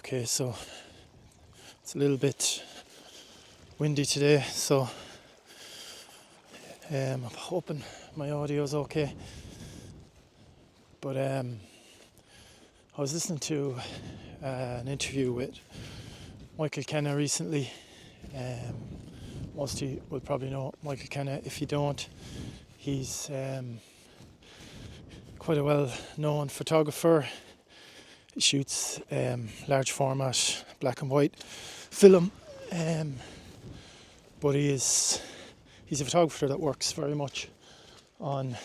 Okay, so it's a little bit windy today, so I'm hoping my audio is okay. But I was listening to an interview with Michael Kenna recently. Most of you will probably know Michael Kenna. If you don't, he's quite a well-known photographer. He shoots large format black and white film, but he's a photographer that works very much on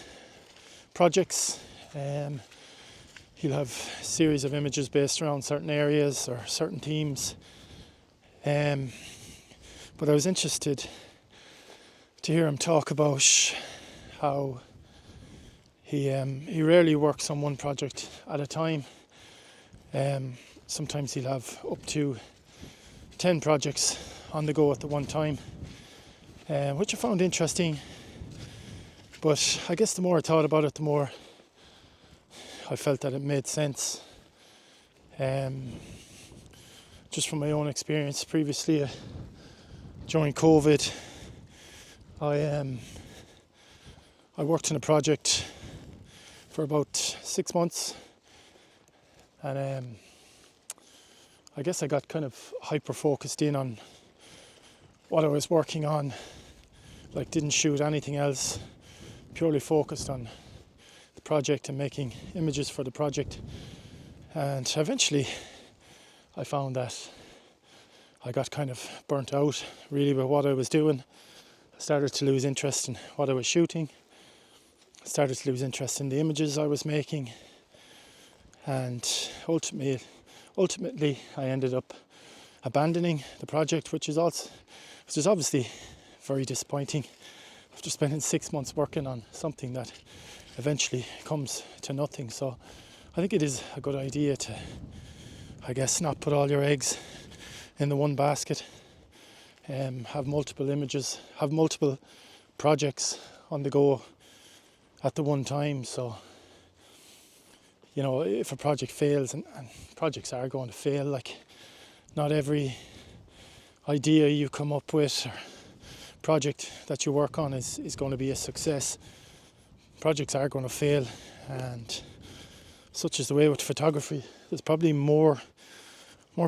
projects. He'll have a series of images based around certain areas or certain themes. But I was interested to hear him talk about how he rarely works on one project at a time. Sometimes he'll have up to 10 projects on the go at the one time, which I found interesting. But I guess the more I thought about it, the more I felt that it made sense. Just from my own experience previously, during COVID, I worked on a project for about 6 months, and I guess I got kind of hyper focused in on what I was working on, like didn't shoot anything else, purely focused on the project and making images for the project. And eventually I found that I got kind of burnt out really with what I was doing. I started to lose interest in what I was shooting. I started to lose interest in the images I was making. And ultimately I ended up abandoning the project, which is obviously very disappointing after spending 6 months working on something that eventually comes to nothing. So I think it is a good idea to, I guess, not put all your eggs in the one basket. Have multiple images, have multiple projects on the go at the one time. So, you know, if a project fails, and projects are going to fail, like not every idea you come up with or project that you work on is going to be a success. Projects are going to fail, and such is the way with photography. There's probably more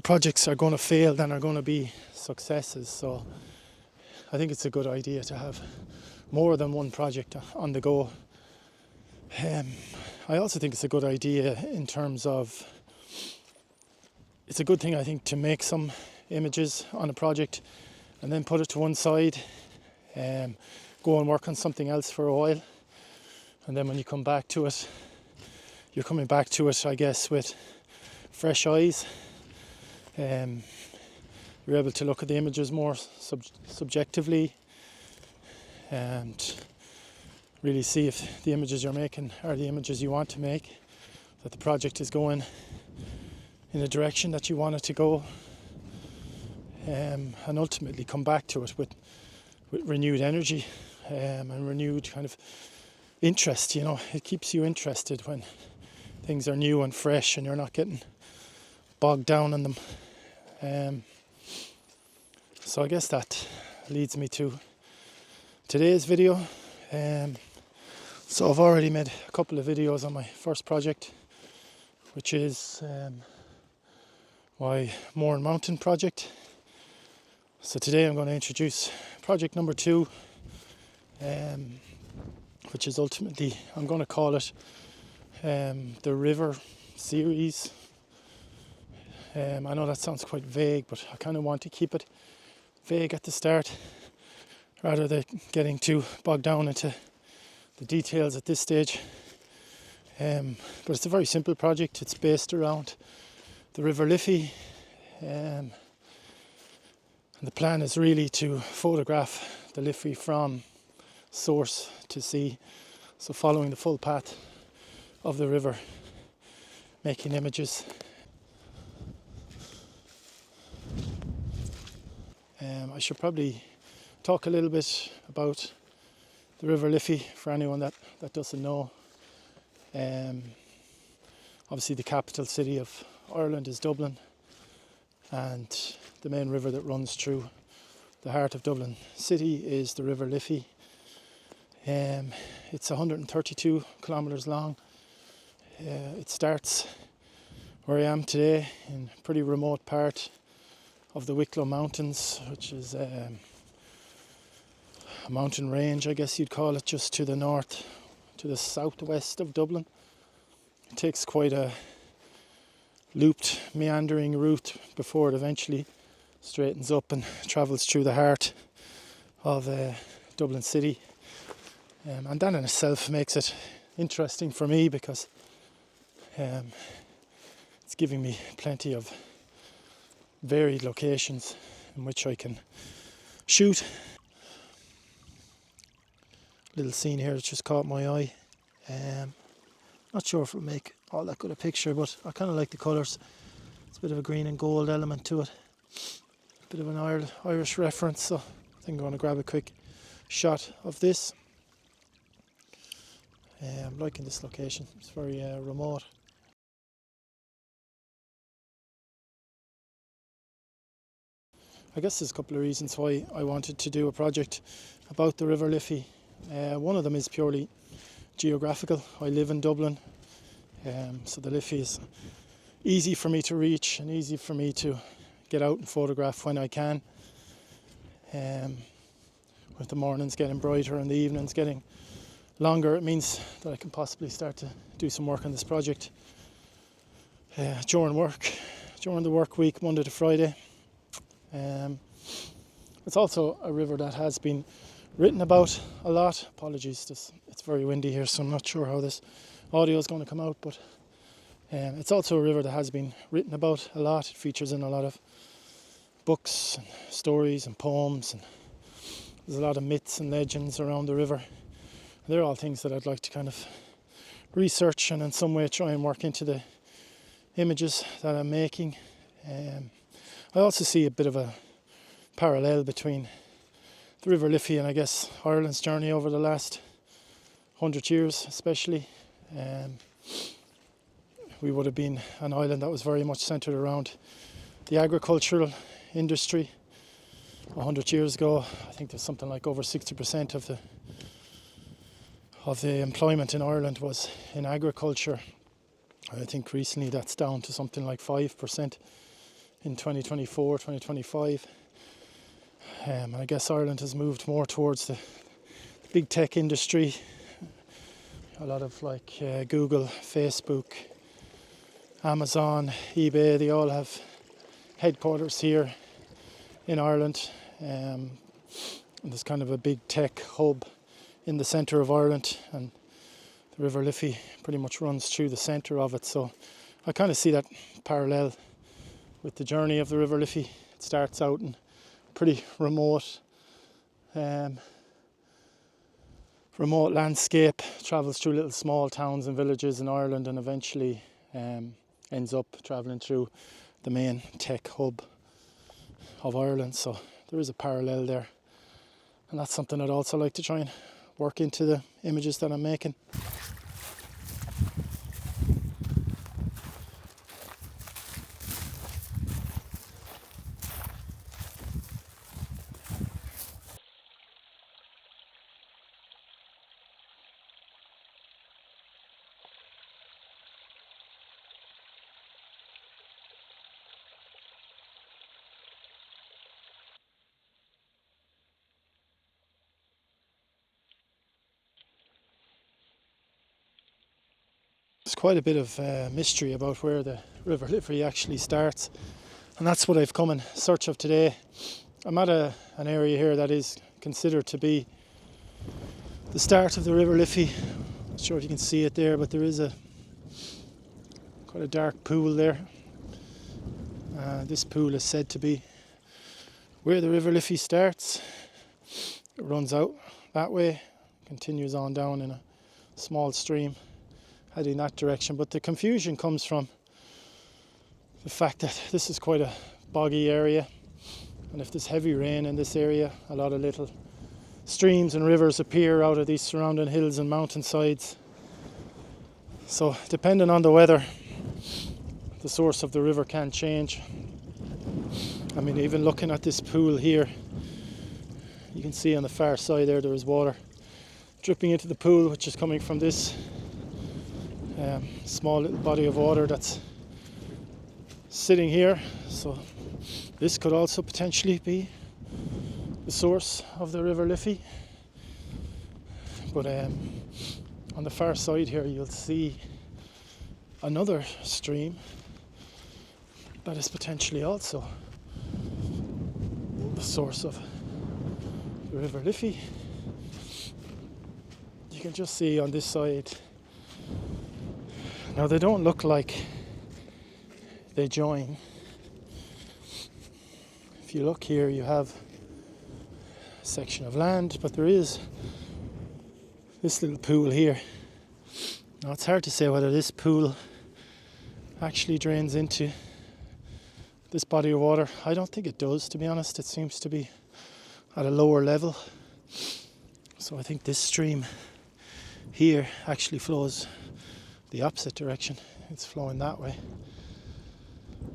projects are going to fail than are going to be successes. So I think it's a good idea to have more than one project on the go. I also think it's a good idea in terms of, it's a good thing, I think, to make some images on a project and then put it to one side, go and work on something else for a while, and then when you come back to it, you're coming back to it, I guess, with fresh eyes. You're able to look at the images more subjectively and really see if the images you're making are the images you want to make, that the project is going in a direction that you want it to go, and ultimately come back to it with renewed energy and renewed kind of interest. You know, it keeps you interested when things are new and fresh and you're not getting bogged down in them. So I guess that leads me to today's video. So I've already made a couple of videos on my first project, which is my Mountain project. So today I'm going to introduce project number 2, which is ultimately, I'm going to call it the River series. I know that sounds quite vague, but I kind of want to keep it vague at the start rather than getting too bogged down into the details at this stage. But it's a very simple project. It's based around the River Liffey, and the plan is really to photograph the Liffey from source to sea, so following the full path of the river, making images. I should probably talk a little bit about the River Liffey for anyone that doesn't know. Obviously the capital city of Ireland is Dublin, and the main river that runs through the heart of Dublin city is the River Liffey. It's 132 kilometres long. It starts where I am today, in a pretty remote part of the Wicklow Mountains, which is a mountain range, I guess you'd call it, just to the north, to the southwest of Dublin. It takes quite a looped, meandering route before it eventually straightens up and travels through the heart of Dublin city. And that in itself makes it interesting for me, because it's giving me plenty of varied locations in which I can shoot. Little scene here that just caught my eye. Not sure if it'll make all that good a picture, but I kind of like the colours. It's a bit of a green and gold element to it. Bit of an Irish reference, so I think I'm going to grab a quick shot of this. I'm liking this location. It's very remote. I guess there's a couple of reasons why I wanted to do a project about the River Liffey. One of them is purely geographical. I live in Dublin, so the Liffey is easy for me to reach and easy for me to get out and photograph when I can. With the mornings getting brighter and the evenings getting longer, it means that I can possibly start to do some work on this project during the work week, Monday to Friday. It's also a river that has been written about a lot. Apologies, it's very windy here, so I'm not sure how this audio is going to come out, but it's also a river that has been written about a lot. It features in a lot of books and stories and poems, and there's a lot of myths and legends around the river. They're all things that I'd like to kind of research and in some way try and work into the images that I'm making. I also see a bit of a parallel between the River Liffey and I guess Ireland's journey over the last 100 years especially. We would have been an island that was very much centred around the agricultural industry. 100 years ago, I think there's something like over 60% of the employment in Ireland was in agriculture. I think recently that's down to something like 5% in 2024, 2025. And I guess Ireland has moved more towards the big tech industry. A lot of Google, Facebook, Amazon, eBay, they all have headquarters here in Ireland. And there's kind of a big tech hub in the centre of Ireland, and the River Liffey pretty much runs through the centre of it. So I kind of see that parallel with the journey of the River Liffey. It starts out in pretty remote landscape, travels through little small towns and villages in Ireland, and eventually ends up travelling through the main tech hub of Ireland. So there is a parallel there, and that's something I'd also like to try and work into the images that I'm making. There's quite a bit of mystery about where the River Liffey actually starts, and that's what I've come in search of today. I'm at an area here that is considered to be the start of the River Liffey. Not sure if you can see it there, but there is quite a dark pool there. This pool is said to be where the River Liffey starts. It runs out that way, continues on down in a small stream heading that direction, but the confusion comes from the fact that this is quite a boggy area, and if there's heavy rain in this area, a lot of little streams and rivers appear out of these surrounding hills and mountainsides. So depending on the weather, the source of the river can change. I mean, even looking at this pool here, you can see on the far side there is water dripping into the pool, which is coming from this small little body of water that's sitting here. So this could also potentially be the source of the River Liffey. But on the far side here you'll see another stream that is potentially also the source of the River Liffey. You can just see on this side, now they don't look like they join. If you look here, you have a section of land, but there is this little pool here. Now it's hard to say whether this pool actually drains into this body of water. I don't think it does, to be honest. It seems to be at a lower level. So I think this stream here actually flows the opposite direction. It's flowing that way.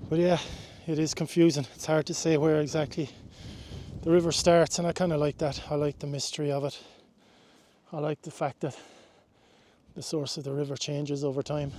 But yeah, it is confusing. It's hard to say where exactly the river starts, and I kind of like that. I like the mystery of it. I like the fact that the source of the river changes over time.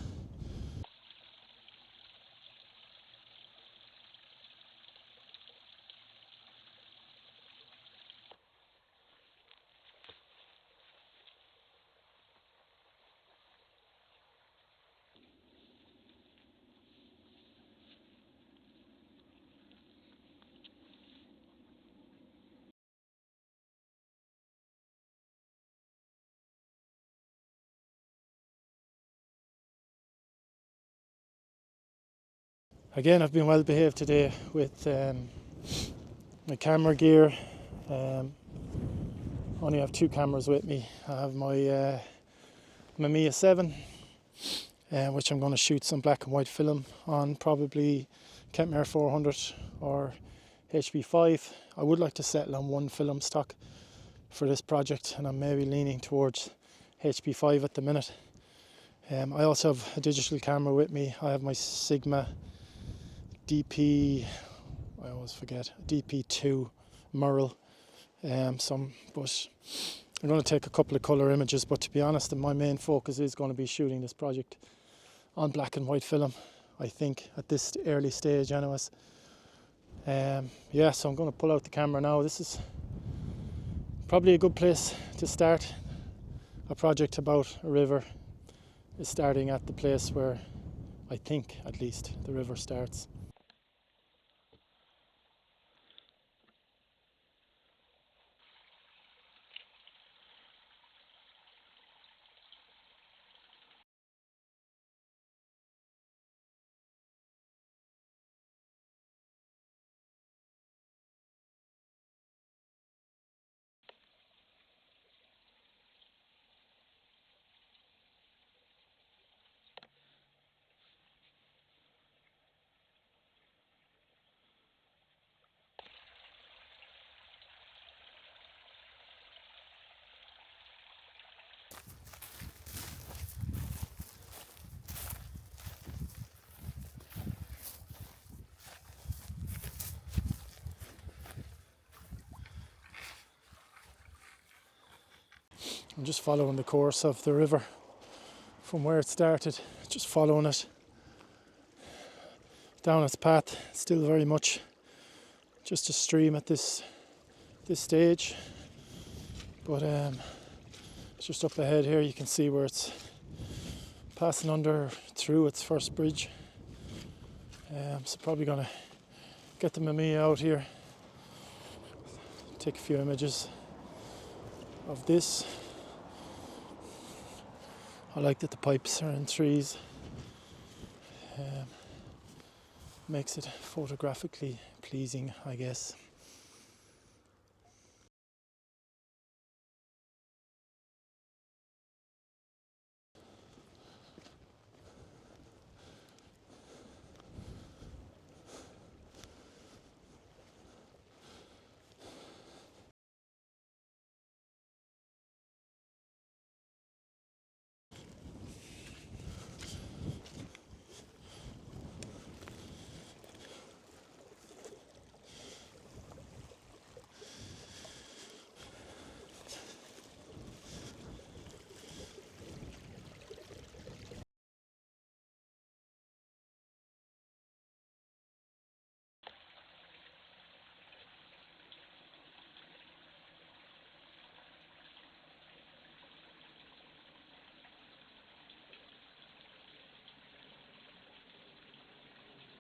Again, I've been well behaved today with my camera gear. Only have two cameras with me. I have my Mamiya 7, which I'm going to shoot some black and white film on, probably Kentmere 400 or HP5. I would like to settle on one film stock for this project, and I'm maybe leaning towards HP5 at the minute. I also have a digital camera with me. I have my Sigma DP2 Merle. But I'm going to take a couple of colour images, but to be honest, my main focus is going to be shooting this project on black and white film, I think, at this early stage anyways. So I'm going to pull out the camera now. This is probably a good place to start a project about a river, is starting at the place where I think, at least, the river starts. I'm just following the course of the river from where it started, just following it down its path. Still very much just a stream at this stage, but just up ahead here you can see where it's passing under through its first bridge. So probably gonna get the Mamiya out here, take a few images of this. I like that the pipes are in trees. Makes it photographically pleasing, I guess.